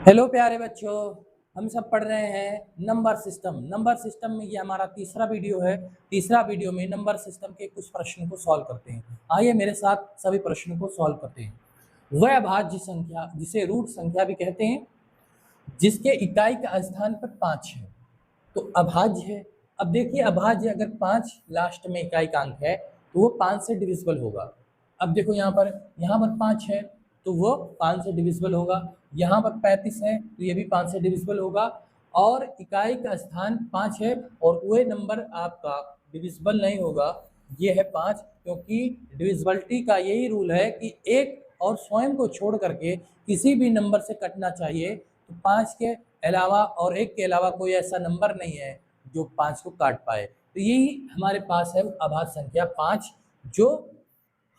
Hello प्यारे बच्चों, हम सब पढ़ रहे हैं नंबर सिस्टम। नंबर सिस्टम में ये हमारा तीसरा वीडियो है। तीसरा वीडियो में नंबर सिस्टम के कुछ प्रश्नों को सॉल्व करते हैं। आइए मेरे साथ सभी प्रश्नों को सॉल्व करते हैं। वह अभाज्य संख्या जिसे रूट संख्या भी कहते हैं, जिसके इकाई का स्थान पर 5 है, तो अभाज्य है। अब देखिए अभाज्य, अगर 5 लास्ट में इकाई का अंक है तो वो 5 से डिविजिबल होगा। अब देखो यहाँ पर 5 है तो वो 5 से डिविजिबल होगा। यहाँ पर 35 है तो ये भी 5 से डिविजिबल होगा। और इकाई का स्थान 5 है और वह नंबर आपका डिविजिबल नहीं होगा, ये है 5, क्योंकि डिविजिबिलिटी का यही रूल है कि एक और स्वयं को छोड़ करके किसी भी नंबर से कटना चाहिए। तो 5 के अलावा और 1 के अलावा कोई ऐसा नंबर नहीं है जो 5 को काट पाए। तो यही हमारे पास है अभाज्य संख्या 5, जो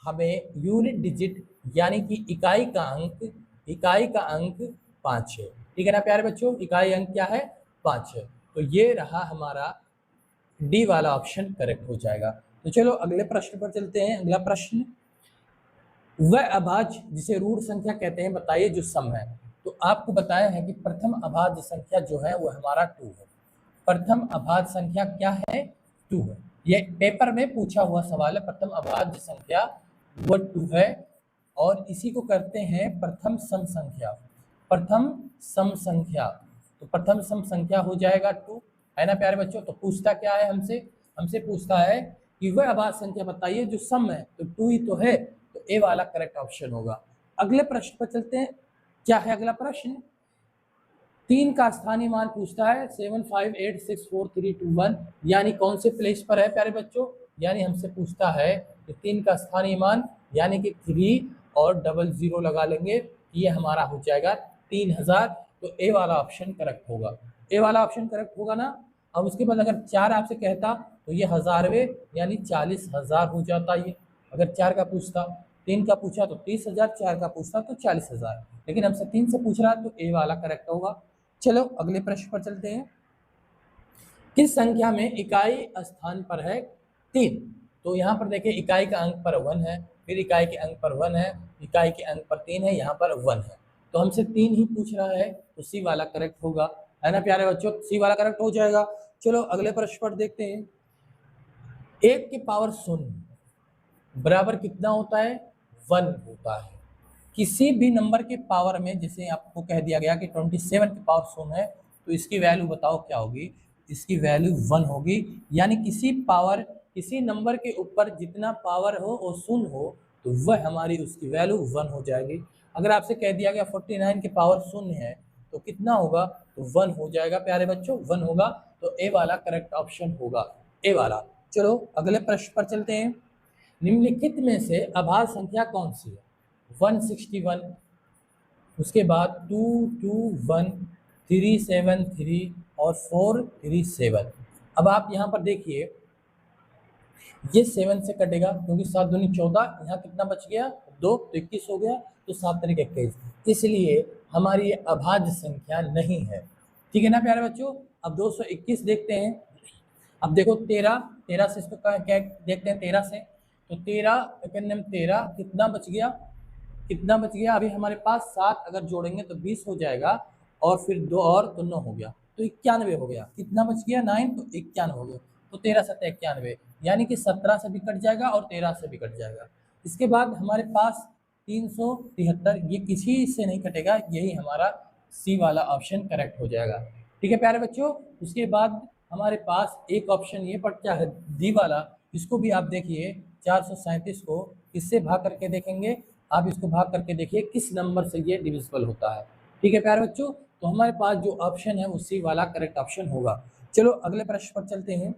हमें यूनिट डिजिट यानी कि इकाई का अंक 5 है। ठीक है ना प्यारे बच्चों, इकाई अंक क्या है? 5 है। तो ये रहा हमारा डी वाला ऑप्शन करेक्ट हो जाएगा। तो चलो अगले प्रश्न पर चलते हैं। अगला प्रश्न, वह अभाज्य जिसे रूट संख्या कहते हैं, बताइए जो सम है। तो आपको बताया है कि प्रथम अभाज्य संख्या जो है वो हमारा 2 है। प्रथम अभाज्य संख्या क्या है? 2 है। ये पेपर में पूछा हुआ सवाल है। प्रथम अभाज्य संख्या वो 2 है और इसी को करते हैं प्रथम सम संख्या। प्रथम सम संख्या, तो प्रथम सम संख्या हो जाएगा 2, है ना प्यारे बच्चों। तो पूछता क्या है हमसे पूछता है कि वह अभाज्य संख्या बताइए जो सम है, तो 2 ही तो है, तो ए वाला करेक्ट ऑप्शन होगा। अगले प्रश्न पर चलते हैं। क्या है अगला प्रश्न? 3 का स्थानीय मान पूछता है। 75864321 यानी कौन से प्लेस पर है प्यारे बच्चों? यानी हमसे पूछता है कि 3 का स्थानीय मान यानी कि 3 और 00 लगा लेंगे, ये हमारा हो जाएगा 3000। तो ए वाला ऑप्शन करेक्ट होगा। ए वाला ऑप्शन करेक्ट होगा ना। अब उसके बाद अगर 4 आपसे कहता तो ये हजारवे यानी 40,000 हो जाता। ये अगर 4 का पूछता, 3 का पूछा तो 30,000, 4 का पूछता तो 40,000, लेकिन हमसे 3 से पूछ रहा है तो ए वाला करेक्ट होगा। चलो अगले प्रश्न पर चलते हैं। किस संख्या में इकाई स्थान पर है 3? तो यहाँ पर देखिए इकाई का अंक पर 1 है, फिर इकाई के अंक पर 1 है, इकाई के अंक पर 3 है, यहाँ पर 1 है। तो हमसे 3 ही पूछ रहा है, तो सी वाला करेक्ट होगा, है ना प्यारे बच्चों। सी वाला करेक्ट हो जाएगा। चलो अगले प्रश्न पर देखते हैं। 1 की पावर 0 बराबर कितना होता है? 1 होता है। किसी भी नंबर के पावर में, जैसे आपको कह दिया गया कि 27 की पावर 0 है, तो इसकी वैल्यू बताओ क्या होगी? इसकी वैल्यू 1 होगी। यानी किसी नंबर के ऊपर जितना पावर हो और 0 हो, तो वह हमारी उसकी वैल्यू 1 हो जाएगी। अगर आपसे कह दिया गया 49 की पावर 0 है तो कितना होगा? तो 1 हो जाएगा प्यारे बच्चों, 1 होगा। तो ए वाला करेक्ट ऑप्शन होगा, ए वाला। चलो अगले प्रश्न पर चलते हैं। निम्नलिखित में से अभाज्य संख्या कौन सी है? 161, उसके बाद 221, 373 और 437। अब आप यहाँ पर देखिए, ये 7 से कटेगा क्योंकि 7 दूनी 14, यहाँ कितना बच गया? 2, तो 21 हो गया, तो 7 तरीके 21, इसलिए हमारी ये अभाज्य संख्या नहीं है। ठीक है ना प्यारे बच्चों। अब 221 देखते हैं। अब देखो 13 से इसको क्या देखते हैं? 13 से, तो 13 13 कितना बच गया? अभी हमारे पास 7 अगर जोड़ेंगे तो 20 हो जाएगा, और फिर 2 और तो 9 हो गया, तो 91 हो गया। कितना बच गया? 9, तो 91 हो गया। तो 13 7 91, यानी कि 17 से भी कट जाएगा और 13 से भी कट जाएगा। इसके बाद हमारे पास 373, ये किसी से नहीं कटेगा, यही हमारा सी वाला ऑप्शन करेक्ट हो जाएगा। ठीक है प्यारे बच्चों। उसके बाद हमारे पास एक ऑप्शन ये पड़ता है डी वाला, इसको भी आप देखिए। 437 को किससे भाग करके देखेंगे? आप इसको भाग करके देखिए किस नंबर से ये डिविजिबल होता है। ठीक है प्यारे बच्चों। तो हमारे पास जो ऑप्शन है उसी वाला करेक्ट ऑप्शन होगा। चलो अगले प्रश्न पर चलते हैं।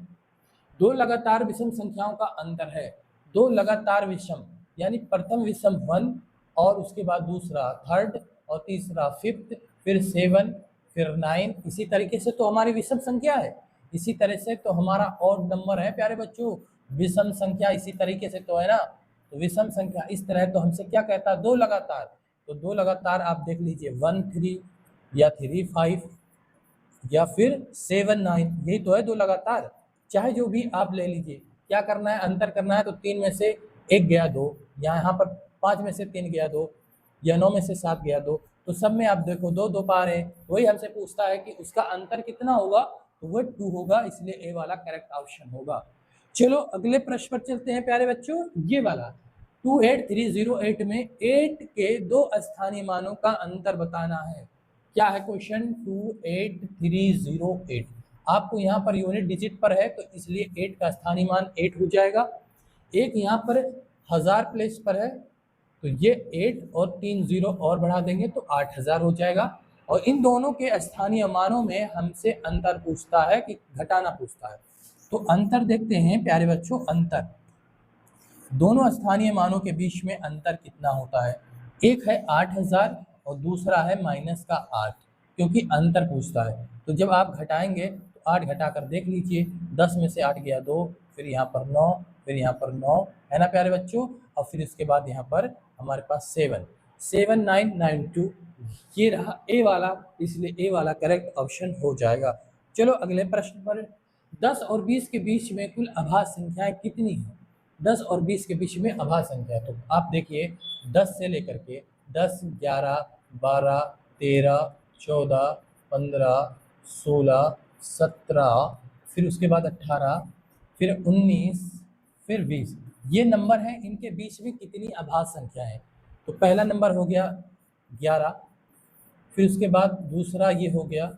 2 लगातार विषम संख्याओं का अंतर है। 2 लगातार विषम यानी प्रथम विषम 1 और उसके बाद दूसरा 3rd और तीसरा 5th, फिर 7, फिर 9। इसी तरीके से तो हमारी विषम संख्या है। इसी तरह से तो हमारा ऑड नंबर है प्यारे बच्चों। विषम संख्या इसी तरीके से तो है ना। तो विषम संख्या इस तरह, तो हमसे क्या कहता है? 2 लगातार। तो 2 लगातार आप देख लीजिए, 1 3 या 3 5 या फिर 7 9, यही तो है 2 लगातार। चाहे जो भी आप ले लीजिए, क्या करना है? अंतर करना है। तो 3 में से 1 गया 2, या यहाँ पर 5 में से 3 गया 2, या 9 में से 7 गया 2, तो सब में आप देखो 2 2 पार है, वही हमसे पूछता है कि उसका अंतर कितना होगा, तो वो 2 होगा, इसलिए ए वाला करेक्ट ऑप्शन होगा। चलो अगले प्रश्न पर चलते हैं प्यारे बच्चों, ये वाला 28308 में 8 के 2 स्थानीय मानों का अंतर बताना है। क्या है क्वेश्चन, 28308। आपको यहाँ पर यूनिट डिजिट पर है तो इसलिए 8 का स्थानीय मान 8 हो जाएगा। एक यहाँ पर 1000 प्लेस पर है तो ये 8 और 3 जीरो और बढ़ा देंगे तो 8000 हो जाएगा। और इन दोनों के स्थानीय मानों में हमसे अंतर पूछता है कि घटाना पूछता है। तो अंतर देखते हैं प्यारे बच्चों, अंतर दोनों स्थानीय मानों के बीच में अंतर कितना होता है। एक है 8000 और दूसरा है माइनस का 8, क्योंकि अंतर पूछता है। तो जब आप घटाएंगे तो 8 घटा कर देख लीजिए, 10 में से 8 गया 2, फिर यहाँ पर 9, फिर यहाँ पर 9 है ना प्यारे बच्चों, और फिर इसके बाद यहाँ पर हमारे पास 7992 ये रहा ए वाला, इसलिए ए वाला करेक्ट ऑप्शन हो जाएगा। चलो अगले प्रश्न पर, 10 और 20 के बीच में कुल अभाज्य संख्याएं कितनी हैं। 10 और 20 के बीच में अभाज्य संख्या, तो आप देखिए 10 से लेकर के 10, 11, 12, 13, 14, 15, 16, 17, फिर उसके बाद 18, फिर 19, फिर 20, ये नंबर हैं, इनके बीच में कितनी अभाज्य संख्या है। तो पहला नंबर हो गया 11, फिर उसके बाद दूसरा ये हो गया,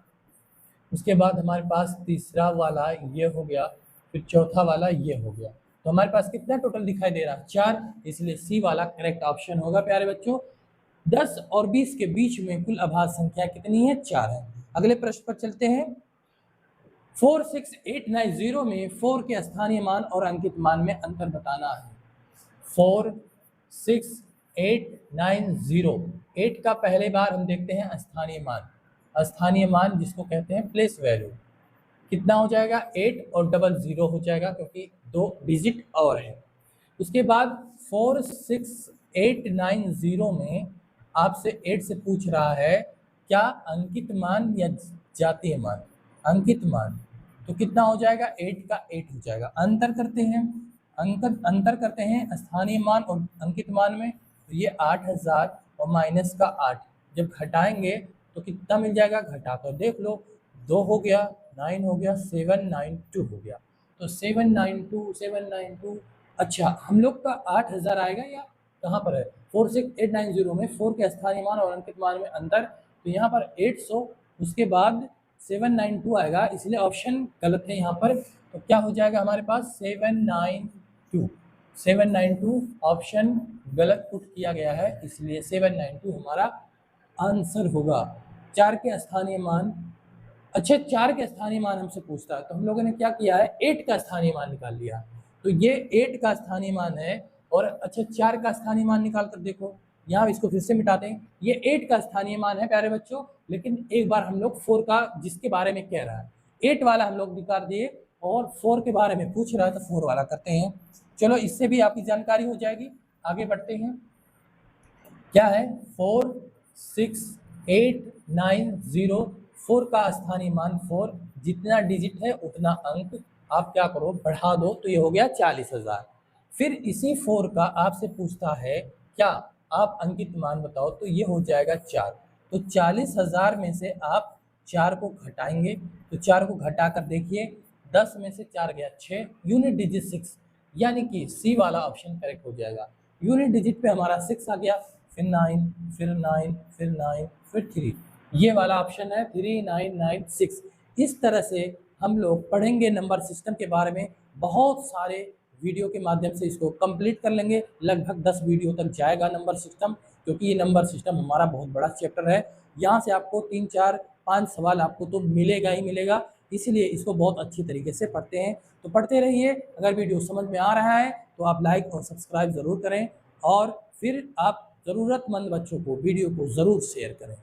उसके बाद हमारे पास तीसरा वाला ये हो गया, फिर चौथा वाला ये हो गया। तो हमारे पास कितना टोटल दिखाई दे रहा है, 4, इसलिए सी वाला करेक्ट ऑप्शन होगा प्यारे बच्चों। 10 और 20 के बीच में कुल अभाज्य संख्या कितनी है, 4 है। अगले प्रश्न पर चलते हैं, 46890 में 4 के स्थानीय मान और अंकित मान में अंतर बताना है। 46890, 8 का पहले बार हम देखते हैं स्थानीय मान, स्थानीय मान जिसको कहते हैं प्लेस वैल्यू, कितना हो जाएगा 8 और 00 हो जाएगा, क्योंकि 2 डिजिट और है। उसके बाद 46890 में आपसे 8 से पूछ रहा है क्या अंकित मान या जातीय मान, अंकित मान, तो कितना हो जाएगा 8 का 8 हो जाएगा। अंतर करते हैं, अंतर करते हैं स्थानीय मान और अंकित मान में, तो ये 8000 और माइनस का 8 जब घटाएंगे तो कितना मिल जाएगा, घटा कर देख लो, 2 हो गया, 9 हो गया, 792 हो गया। तो 792 अच्छा हम लोग का 8000 आएगा या कहाँ पर है, 46890 में 4 के स्थानीय मान और अंकित मान में अंतर, तो यहाँ पर 800 उसके बाद 792 आएगा, इसलिए ऑप्शन गलत है यहाँ पर। तो क्या हो जाएगा हमारे पास 792 ऑप्शन गलत पुट किया गया है, इसलिए 792 हमारा आंसर होगा। 4 के स्थानीय मान, अच्छा 4 के स्थानीय मान हमसे पूछता है, तो हम लोगों ने क्या किया है 8 का स्थानीय मान निकाल लिया। तो ये 8 का स्थानीय मान है, और अच्छा 4 का स्थानीय मान निकाल कर देखो, यहाँ इसको फिर से मिटाते हैं, ये 8 का स्थानीय मान है प्यारे बच्चों, लेकिन एक बार हम लोग 4 का जिसके बारे में कह रहा है 8 वाला हम लोग निकाल दिए, और 4 के बारे में पूछ रहा है तो 4 वाला करते हैं। चलो इससे भी आपकी जानकारी हो जाएगी, आगे बढ़ते हैं। क्या है 46890, 4 का स्थानीय मान 4, जितना डिजिट है उतना अंक आप क्या करो बढ़ा दो, तो ये हो गया 40000। फिर इसी 4 का आपसे पूछता है क्या आप अंकित मान बताओ, तो ये हो जाएगा 4। तो 40000 में से आप 4 को घटाएंगे, तो 4 को घटा कर देखिए, 10 में से 4 गया 6, यूनिट डिजिट 6, यानी कि सी वाला ऑप्शन करेक्ट हो जाएगा। यूनिट डिजिट पे हमारा 6 आ गया, फिर 9, फिर 9, फिर 9, फिर 3, ये वाला ऑप्शन है 3996। इस तरह से हम लोग पढ़ेंगे नंबर सिस्टम के बारे में, बहुत सारे वीडियो के माध्यम से इसको कंप्लीट कर लेंगे, लगभग 10 वीडियो तक जाएगा नंबर सिस्टम, क्योंकि ये नंबर सिस्टम हमारा बहुत बड़ा चैप्टर है। यहाँ से आपको 3, 4, 5 सवाल आपको तो मिलेगा ही मिलेगा, इसलिए इसको बहुत अच्छी तरीके से पढ़ते हैं। तो पढ़ते रहिए, अगर वीडियो समझ में आ रहा है तो आप लाइक और सब्सक्राइब ज़रूर करें, और फिर आप ज़रूरतमंद बच्चों को वीडियो को ज़रूर शेयर करें।